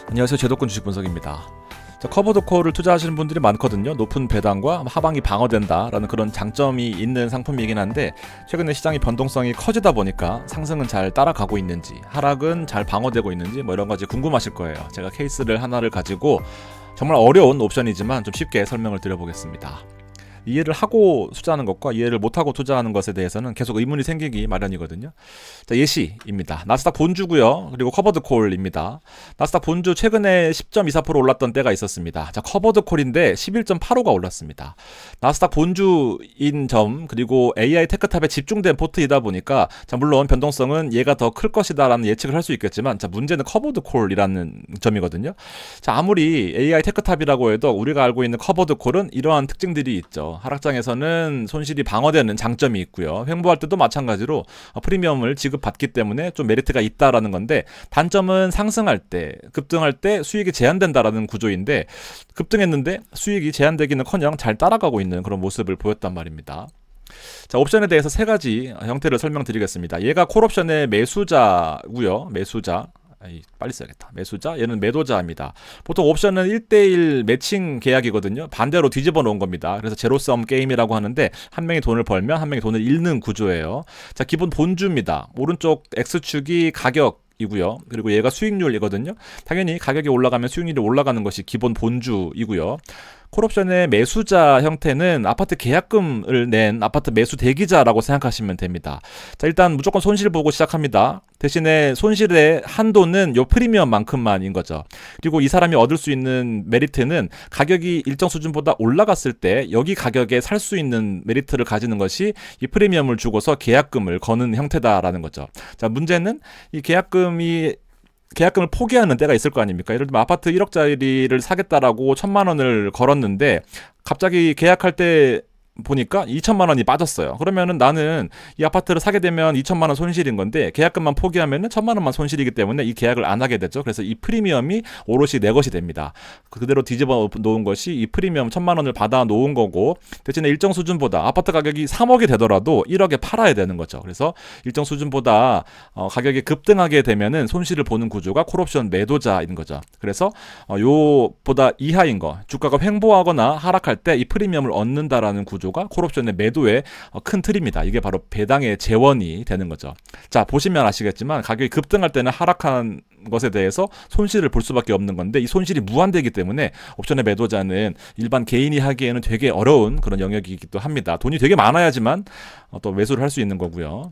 안녕하세요. 제도권 주식 분석입니다. 커버드 콜을 투자하시는 분들이 많거든요. 높은 배당과 하방이 방어된다라는 그런 장점이 있는 상품이긴 한데 최근에 시장의 변동성이 커지다 보니까 상승은 잘 따라가고 있는지 하락은 잘 방어되고 있는지 뭐 이런 가지 궁금하실 거예요. 제가 케이스를 하나를 가지고 정말 어려운 옵션이지만 좀 쉽게 설명을 드려보겠습니다. 이해를 하고 투자하는 것과 이해를 못하고 투자하는 것에 대해서는 계속 의문이 생기기 마련이거든요. 자, 예시입니다. 나스닥 본주고요. 그리고 커버드 콜입니다. 나스닥 본주 최근에 10.24% 올랐던 때가 있었습니다. 자, 커버드 콜인데 11.85가 올랐습니다. 나스닥 본주인 점 그리고 AI 테크탑에 집중된 포트이다 보니까 자, 물론 변동성은 얘가 더 클 것이다라는 예측을 할 수 있겠지만 자, 문제는 커버드 콜이라는 점이거든요. 자, 아무리 AI 테크탑이라고 해도 우리가 알고 있는 커버드 콜은 이러한 특징들이 있죠. 하락장에서는 손실이 방어되는 장점이 있고요. 횡보할 때도 마찬가지로 프리미엄을 지급받기 때문에 좀 메리트가 있다라는 건데 단점은 상승할 때, 급등할 때 수익이 제한된다라는 구조인데 급등했는데 수익이 제한되기는커녕 잘 따라가고 있는 그런 모습을 보였단 말입니다. 자, 옵션에 대해서 세 가지 형태를 설명드리겠습니다. 얘가 콜옵션의 매수자고요. 매수자. 빨리 써야겠다. 매수자, 얘는 매도자입니다. 보통 옵션은 1대1 매칭 계약이거든요. 반대로 뒤집어 놓은 겁니다. 그래서 제로섬 게임이라고 하는데 한 명이 돈을 벌면 한 명이 돈을 잃는 구조예요. 자, 기본 본주입니다. 오른쪽 X축이 가격 이고요. 그리고 얘가 수익률이거든요. 당연히 가격이 올라가면 수익률이 올라가는 것이 기본 본주이고요. 콜옵션의 매수자 형태는 아파트 계약금을 낸 아파트 매수 대기자라고 생각하시면 됩니다. 자, 일단 무조건 손실 보고 시작합니다. 대신에 손실의 한도는 요 프리미엄만큼만인 거죠. 그리고 이 사람이 얻을 수 있는 메리트는 가격이 일정 수준보다 올라갔을 때 여기 가격에 살 수 있는 메리트를 가지는 것이 이 프리미엄을 주고서 계약금을 거는 형태다라는 거죠. 자, 문제는 이 계약금을 포기하는 때가 있을 거 아닙니까? 예를 들면 아파트 1억짜리를 사겠다라고 1,000만 원을 걸었는데 갑자기 계약할 때 보니까 2천만 원이 빠졌어요. 그러면은 나는 이 아파트를 사게 되면 2천만 원 손실인 건데 계약금만 포기하면은 1,000만 원만 손실이기 때문에 이 계약을 안 하게 되죠. 그래서 이 프리미엄이 오롯이 내 것이 됩니다. 그대로 뒤집어 놓은 것이 이 프리미엄 1,000만 원을 받아 놓은 거고 대신에 일정 수준보다 아파트 가격이 3억이 되더라도 1억에 팔아야 되는 거죠. 그래서 일정 수준보다 가격이 급등하게 되면은 손실을 보는 구조가 콜옵션 매도자인 거죠. 그래서 요보다 이하인 거 주가가 횡보하거나 하락할 때 이 프리미엄을 얻는다라는 구조 가 콜옵션의 매도의 큰 틀입니다. 이게 바로 배당의 재원이 되는 거죠. 자, 보시면 아시겠지만 가격이 급등할 때는 하락한 것에 대해서 손실을 볼 수밖에 없는 건데 이 손실이 무한되기 때문에 옵션의 매도자는 일반 개인이 하기에는 되게 어려운 그런 영역이기도 합니다. 돈이 되게 많아야지만 또 매수를 할 수 있는 거고요.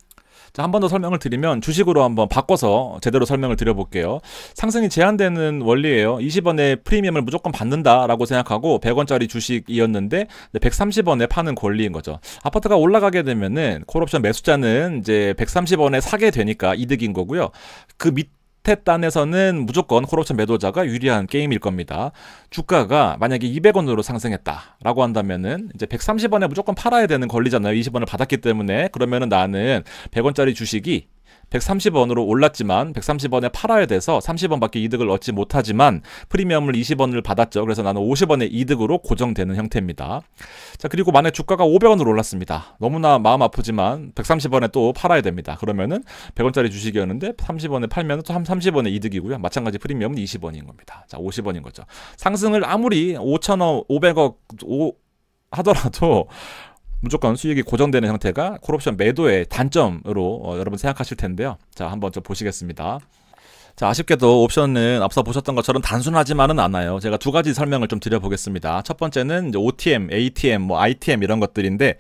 자, 한 번 더 설명을 드리면 주식으로 한번 바꿔서 제대로 설명을 드려볼게요. 상승이 제한되는 원리예요. 20원의 프리미엄을 무조건 받는다라고 생각하고 100원짜리 주식이었는데 130원에 파는 권리인 거죠. 아파트가 올라가게 되면은 콜옵션 매수자는 이제 130원에 사게 되니까 이득인 거고요. 그 밑에 단에서는 무조건 콜옵션 매도자가 유리한 게임일 겁니다. 주가가 만약에 200원으로 상승했다라고 한다면은 이제 130원에 무조건 팔아야 되는 권리잖아요. 20원을 받았기 때문에. 그러면은 나는 100원짜리 주식이 130원으로 올랐지만 130원에 팔아야 돼서 30원밖에 이득을 얻지 못하지만 프리미엄을 20원을 받았죠. 그래서 나는 50원의 이득으로 고정되는 형태입니다. 자, 그리고 만약 주가가 500원으로 올랐습니다. 너무나 마음 아프지만 130원에 또 팔아야 됩니다. 그러면은 100원짜리 주식이었는데 30원에 팔면 또 30원의 이득이고요. 마찬가지 프리미엄은 20원인 겁니다. 자, 50원인 거죠. 상승을 아무리 5천억, 500억 하더라도 무조건 수익이 고정되는 형태가 콜옵션 매도의 단점으로 여러분 생각하실 텐데요. 자, 한번 좀 보시겠습니다. 자, 아쉽게도 옵션은 앞서 보셨던 것처럼 단순하지만은 않아요. 제가 두 가지 설명을 좀 드려보겠습니다. 첫 번째는 이제 OTM, ATM, 뭐 ITM 이런 것들인데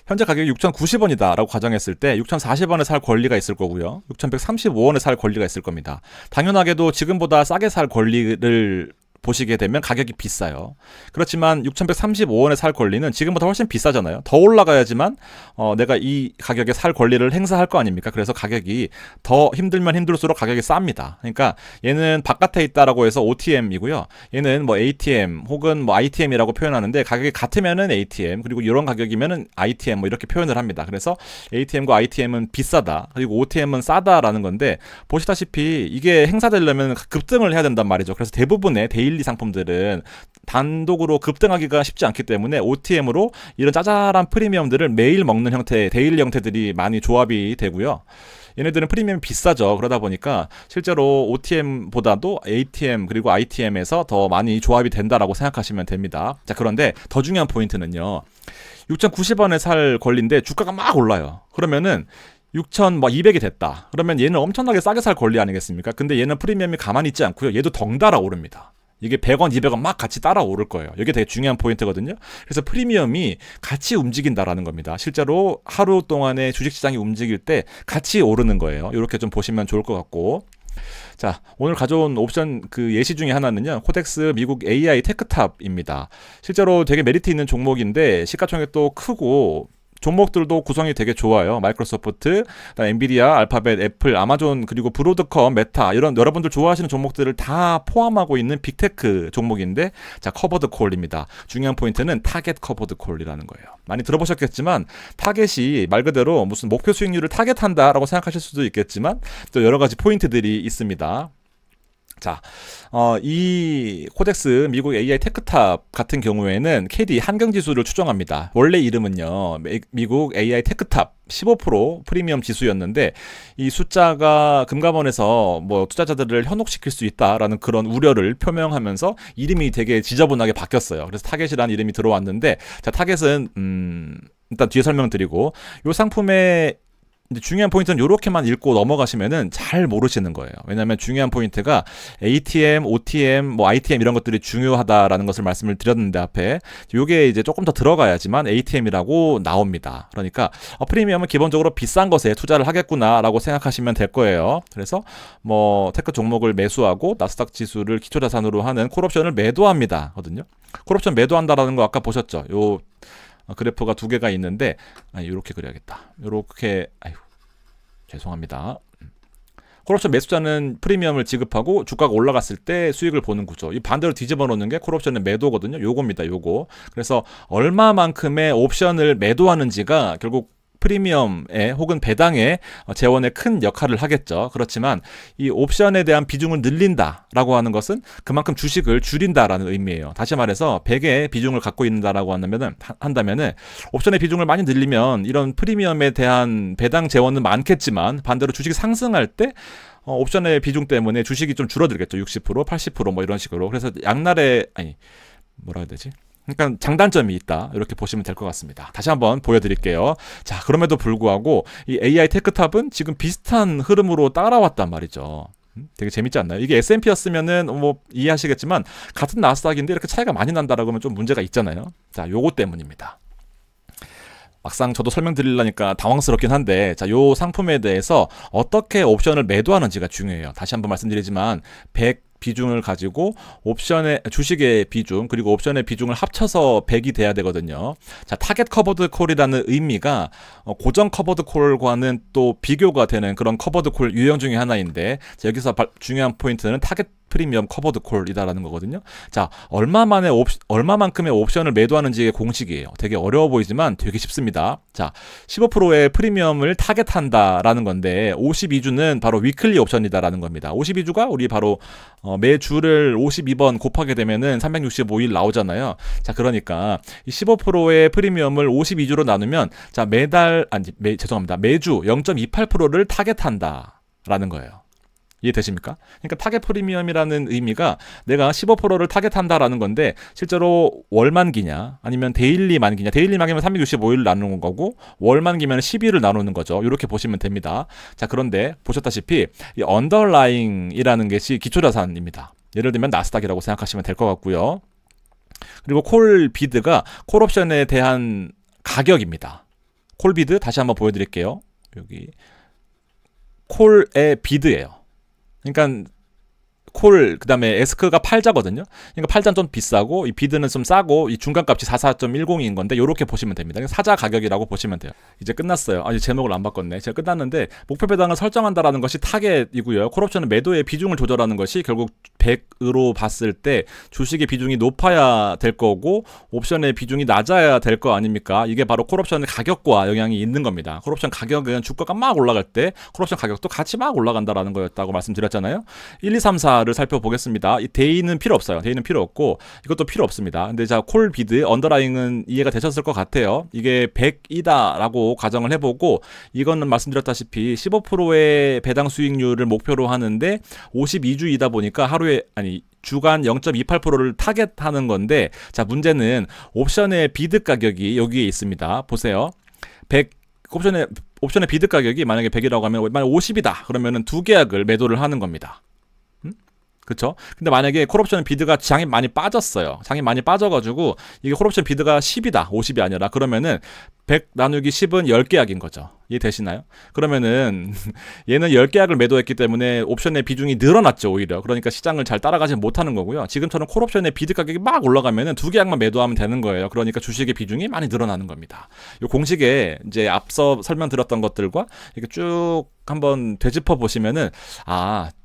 현재 가격이 6,090원이다 라고 가정했을 때 6,040원에 살 권리가 있을 거고요. 6,135원에 살 권리가 있을 겁니다. 당연하게도 지금보다 싸게 살 권리를 보시게 되면 가격이 비싸요. 그렇지만 6,135원에 살 권리는 지금보다 훨씬 비싸잖아요. 더 올라가야지만 내가 이 가격에 살 권리를 행사할 거 아닙니까? 그래서 가격이 더 힘들면 힘들수록 가격이 쌉니다. 그러니까 얘는 바깥에 있다라고 해서 OTM이고요. 얘는 뭐 ATM 혹은 뭐 ITM이라고 표현하는데 가격이 같으면은 ATM 그리고 이런 가격이면은 ITM 뭐 이렇게 표현을 합니다. 그래서 ATM과 ITM은 비싸다. 그리고 OTM은 싸다라는 건데 보시다시피 이게 행사되려면 급등을 해야 된단 말이죠. 그래서 대부분의 데일리 데일리 상품들은 단독으로 급등하기가 쉽지 않기 때문에 OTM으로 이런 짜잘한 프리미엄들을 매일 먹는 형태, 데일리 형태들이 많이 조합이 되고요. 얘네들은 프리미엄이 비싸죠. 그러다 보니까 실제로 OTM보다도 ATM 그리고 ITM에서 더 많이 조합이 된다라고 생각하시면 됩니다. 자, 그런데 더 중요한 포인트는요. 6,090원에 살 권리인데 주가가 막 올라요. 그러면은 6,200이 됐다. 그러면 얘는 엄청나게 싸게 살 권리 아니겠습니까? 근데 얘는 프리미엄이 가만히 있지 않고요. 얘도 덩달아 오릅니다. 이게 100원, 200원 막 같이 따라 오를 거예요. 이게 되게 중요한 포인트거든요. 그래서 프리미엄이 같이 움직인다라는 겁니다. 실제로 하루 동안에 주식시장이 움직일 때 같이 오르는 거예요. 이렇게 좀 보시면 좋을 것 같고. 자, 오늘 가져온 옵션 그 예시 중에 하나는요. 코덱스 미국 AI 테크탑입니다. 실제로 되게 메리트 있는 종목인데 시가총액도 크고 종목들도 구성이 되게 좋아요. 마이크로소프트, 엔비디아, 알파벳, 애플, 아마존, 그리고 브로드컴, 메타 이런 여러분들 좋아하시는 종목들을 다 포함하고 있는 빅테크 종목인데 자, 커버드 콜입니다. 중요한 포인트는 타겟 커버드 콜이라는 거예요. 많이 들어보셨겠지만 타겟이 말 그대로 무슨 목표 수익률을 타겟한다라고 생각하실 수도 있겠지만 또 여러 가지 포인트들이 있습니다. 자, 이 코덱스 미국 AI 테크탑 같은 경우에는 KD 한경지수를 추정합니다. 원래 이름은요, 미국 AI 테크탑 15% 프리미엄 지수였는데 이 숫자가 금감원에서 뭐 투자자들을 현혹시킬 수 있다라는 그런 우려를 표명하면서 이름이 되게 지저분하게 바뀌었어요. 그래서 타겟이라는 이름이 들어왔는데 자, 타겟은 일단 뒤에 설명드리고 이 상품의 근데 중요한 포인트는 이렇게만 읽고 넘어가시면은 잘 모르시는 거예요. 왜냐하면 중요한 포인트가 ATM, OTM, 뭐 ITM 이런 것들이 중요하다라는 것을 말씀을 드렸는데 앞에 이게 이제 조금 더 들어가야지만 ATM이라고 나옵니다. 그러니까 프리미엄은 기본적으로 비싼 것에 투자를 하겠구나라고 생각하시면 될 거예요. 그래서 뭐 테크 종목을 매수하고 나스닥 지수를 기초자산으로 하는 콜옵션을 매도합니다. 거든요. 콜옵션 매도한다라는 거 아까 보셨죠? 요 그래프가 두 개가 있는데 이렇게 그려야겠다. 이렇게 죄송합니다. 콜옵션 매수자는 프리미엄을 지급하고 주가가 올라갔을 때 수익을 보는 구조. 이 반대로 뒤집어 놓는 게 콜옵션의 매도거든요. 요겁니다. 요거. 그래서 얼마만큼의 옵션을 매도하는지가 결국 프리미엄에 혹은 배당에 재원에 큰 역할을 하겠죠. 그렇지만 이 옵션에 대한 비중을 늘린다라고 하는 것은 그만큼 주식을 줄인다라는 의미예요. 다시 말해서 100의 비중을 갖고 있다라고 한다면은 옵션의 비중을 많이 늘리면 이런 프리미엄에 대한 배당 재원은 많겠지만 반대로 주식이 상승할 때 옵션의 비중 때문에 주식이 좀 줄어들겠죠. 60%, 80% 이런 식으로. 그래서 양날에 뭐라 해야 되지? 그러니까 장단점이 있다. 이렇게 보시면 될 것 같습니다. 다시 한번 보여드릴게요. 자, 그럼에도 불구하고 이 AI 테크탑은 지금 비슷한 흐름으로 따라왔단 말이죠. 되게 재밌지 않나요? 이게 S&P였으면은 뭐 이해하시겠지만 같은 나스닥인데 이렇게 차이가 많이 난다라고 하면 좀 문제가 있잖아요. 자, 요거 때문입니다. 막상 저도 설명드리려니까 당황스럽긴 한데 자, 요 상품에 대해서 어떻게 옵션을 매도하는지가 중요해요. 다시 한번 말씀드리지만 100 비중을 가지고 옵션의 주식의 비중 그리고 옵션의 비중을 합쳐서 100이 돼야 되거든요. 자, 타겟 커버드 콜이라는 의미가 고정 커버드 콜과는 또 비교가 되는 그런 커버드 콜 유형 중에 하나인데 자, 여기서 중요한 포인트는 타겟 프리미엄 커버드 콜이다라는 거거든요. 자, 얼마만큼의 옵션을 매도하는지의 공식이에요. 되게 어려워 보이지만 되게 쉽습니다. 자, 15%의 프리미엄을 타겟한다라는 건데 52주는 바로 위클리 옵션이다라는 겁니다. 52주가 우리 바로 매주를 52번 곱하게 되면은 365일 나오잖아요. 자, 그러니까 이 15%의 프리미엄을 52주로 나누면 자, 매주 0.28%를 타겟한다라는 거예요. 이해되십니까? 그러니까 타겟 프리미엄이라는 의미가 내가 15%를 타겟한다라는 건데 실제로 월 만기냐 아니면 데일리 만기냐. 데일리 만기면 365일 나누는 거고 월 만기면 10일을 나누는 거죠. 이렇게 보시면 됩니다. 자, 그런데 보셨다시피 이 언더라잉이라는 것이 기초자산입니다. 예를 들면 나스닥이라고 생각하시면 될 것 같고요. 그리고 콜 비드가 콜 옵션에 대한 가격입니다. 콜 비드 다시 한번 보여드릴게요. 여기 콜의 비드예요. 그러니까 콜 그다음에 에스크가 팔자거든요. 그러니까 팔자는 좀 비싸고 이 비드는 좀 싸고 이 중간값이 44.10인 건데 이렇게 보시면 됩니다. 사자 가격이라고 보시면 돼요. 이제 끝났어요. 아직 제목을 안 바꿨네. 제가 끝났는데 목표 배당을 설정한다라는 것이 타겟이고요. 콜옵션은 매도의 비중을 조절하는 것이 결국 100으로 봤을 때 주식의 비중이 높아야 될 거고 옵션의 비중이 낮아야 될 거 아닙니까? 이게 바로 콜옵션의 가격과 영향이 있는 겁니다. 콜옵션 가격은 주가가 막 올라갈 때 콜옵션 가격도 같이 막 올라간다라는 거였다고 말씀드렸잖아요. 1, 2, 3, 4 주가를 살펴보겠습니다. 이 데이는 필요 없어요. 데이는 필요 없고 이것도 필요 없습니다. 근데 자, 콜 비드 언더라잉은 이해가 되셨을 것 같아요. 이게 100이다라고 가정을 해보고 이거는 말씀드렸다시피 15%의 배당 수익률을 목표로 하는데 52주이다 보니까 하루에 주간 0.28%를 타겟하는 건데, 자, 문제는 옵션의 비드 가격이 여기에 있습니다. 보세요. 100 옵션의 비드 가격이 만약에 100이라고 하면 만약 50이다. 그러면은 두 계약을 매도를 하는 겁니다. 그쵸? 근데 만약에 콜옵션 비드가 장이 많이 빠졌어요. 장이 많이 빠져가지고 이게 콜옵션 비드가 10이다. 50이 아니라 그러면은 100 나누기 10은 10계약인 거죠. 이해되시나요? 그러면은 얘는 10계약을 매도했기 때문에 옵션의 비중이 늘어났죠. 오히려. 그러니까 시장을 잘 따라가지 못하는 거고요. 지금처럼 콜옵션의 비드 가격이 막 올라가면은 두 계약만 매도하면 되는 거예요. 그러니까 주식의 비중이 많이 늘어나는 겁니다. 이 공식에 이제 앞서 설명드렸던 것들과 이렇게 쭉 한번 되짚어 보시면은,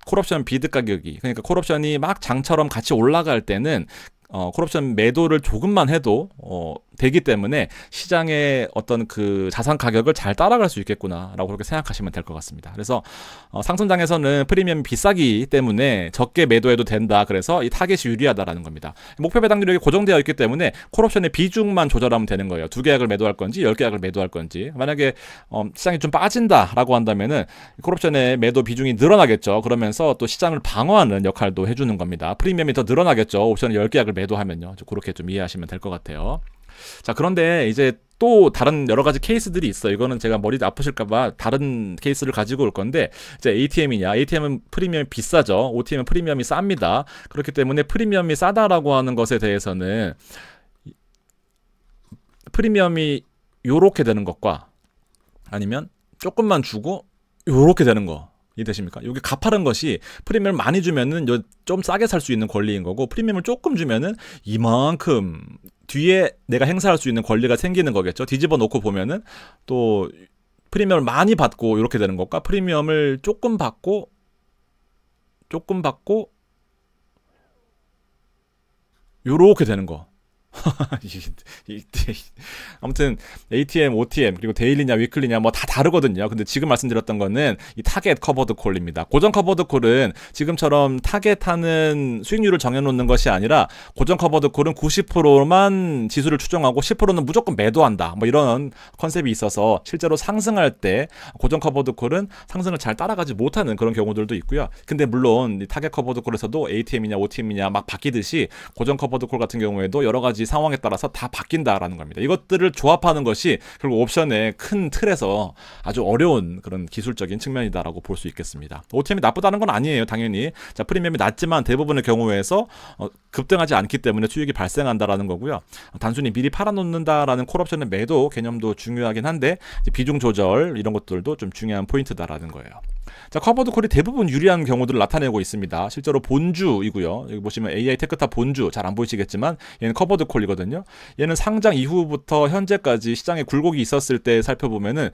콜옵션 비드 가격이, 그러니까 콜옵션이 막 장처럼 같이 올라갈 때는 콜옵션 매도를 조금만 해도 되기 때문에 시장의 어떤 그 자산 가격을 잘 따라갈 수 있겠구나라고 그렇게 생각하시면 될 것 같습니다. 그래서 상승장에서는 프리미엄이 비싸기 때문에 적게 매도해도 된다. 그래서 이 타겟이 유리하다라는 겁니다. 목표 배당률이 고정되어 있기 때문에 콜옵션의 비중만 조절하면 되는 거예요. 두 계약을 매도할 건지 10계약을 매도할 건지. 만약에 시장이 좀 빠진다라고 한다면은 콜옵션의 매도 비중이 늘어나겠죠. 그러면서 또 시장을 방어하는 역할도 해주는 겁니다. 프리미엄이 더 늘어나겠죠. 옵션을 10계약을 매도하면요. 그렇게 좀 이해하시면 될 것 같아요. 자, 그런데 이제 또 다른 여러 가지 케이스들이 있어요. 이거는 제가 머리 아프실까봐 다른 케이스를 가지고 올 건데, 이제 ATM이냐? ATM은 프리미엄이 비싸죠. OTM은 프리미엄이 쌉니다. 그렇기 때문에 프리미엄이 싸다라고 하는 것에 대해서는 프리미엄이 요렇게 되는 것과 아니면 조금만 주고 요렇게 되는 거. 이해되십니까? 여기 가파른 것이 프리미엄을 많이 주면은 좀 싸게 살 수 있는 권리인 거고, 프리미엄을 조금 주면은 이만큼 뒤에 내가 행사할 수 있는 권리가 생기는 거겠죠. 뒤집어 놓고 보면은 또 프리미엄을 많이 받고 이렇게 되는 것과 프리미엄을 조금 받고 요렇게 되는 거. 아무튼 ATM, OTM 그리고 데일리냐 위클리냐 뭐 다 다르거든요. 근데 지금 말씀드렸던 거는 이 타겟 커버드 콜입니다. 고정 커버드 콜은 지금처럼 타겟하는 수익률을 정해놓는 것이 아니라, 고정 커버드 콜은 90%만 지수를 추정하고 10%는 무조건 매도한다, 뭐 이런 컨셉이 있어서 실제로 상승할 때 고정 커버드 콜은 상승을 잘 따라가지 못하는 그런 경우들도 있고요. 근데 물론 이 타겟 커버드 콜에서도 ATM이냐 OTM이냐 막 바뀌듯이 고정 커버드 콜 같은 경우에도 여러 가지 상황에 따라서 다 바뀐다라는 겁니다. 이것들을 조합하는 것이 결국 옵션의 큰 틀에서 아주 어려운 그런 기술적인 측면이다라고 볼 수 있겠습니다. OTM이 나쁘다는 건 아니에요, 당연히. 자, 프리미엄이 낮지만 대부분의 경우에서 급등하지 않기 때문에 수익이 발생한다라는 거고요. 단순히 미리 팔아놓는다라는 콜옵션의 매도 개념도 중요하긴 한데, 비중 조절 이런 것들도 좀 중요한 포인트다라는 거예요. 자, 커버드 콜이 대부분 유리한 경우들을 나타내고 있습니다. 실제로 본주이고요. 여기 보시면 AI 테크탑 본주, 잘 안 보이시겠지만 얘는 커버드 콜이거든요. 얘는 상장 이후부터 현재까지 시장에 굴곡이 있었을 때 살펴보면은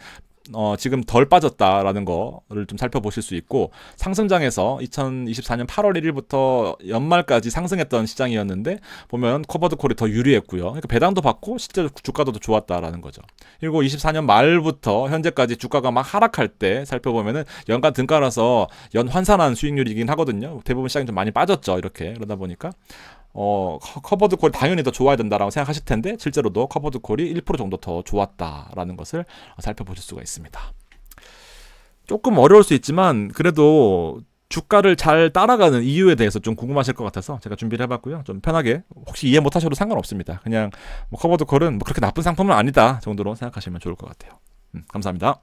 지금 덜 빠졌다라는 거를 좀 살펴보실 수 있고, 상승장에서 2024년 8월 1일부터 연말까지 상승했던 시장이었는데 보면 커버드 콜이 더 유리했고요. 그러니까 배당도 받고 실제로 주가도 더 좋았다라는 거죠. 그리고 24년 말부터 현재까지 주가가 막 하락할 때 살펴보면은 연간 등가라서 연 환산한 수익률이긴 하거든요. 대부분 시장이 좀 많이 빠졌죠. 이렇게 그러다 보니까 커버드 콜이 당연히 더 좋아야 된다라고 생각하실 텐데, 실제로도 커버드 콜이 1% 정도 더 좋았다라는 것을 살펴보실 수가 있습니다. 조금 어려울 수 있지만 그래도 주가를 잘 따라가는 이유에 대해서 좀 궁금하실 것 같아서 제가 준비를 해봤고요. 좀 편하게 혹시 이해 못하셔도 상관없습니다. 그냥 커버드 콜은 뭐 그렇게 나쁜 상품은 아니다 정도로 생각하시면 좋을 것 같아요. 감사합니다.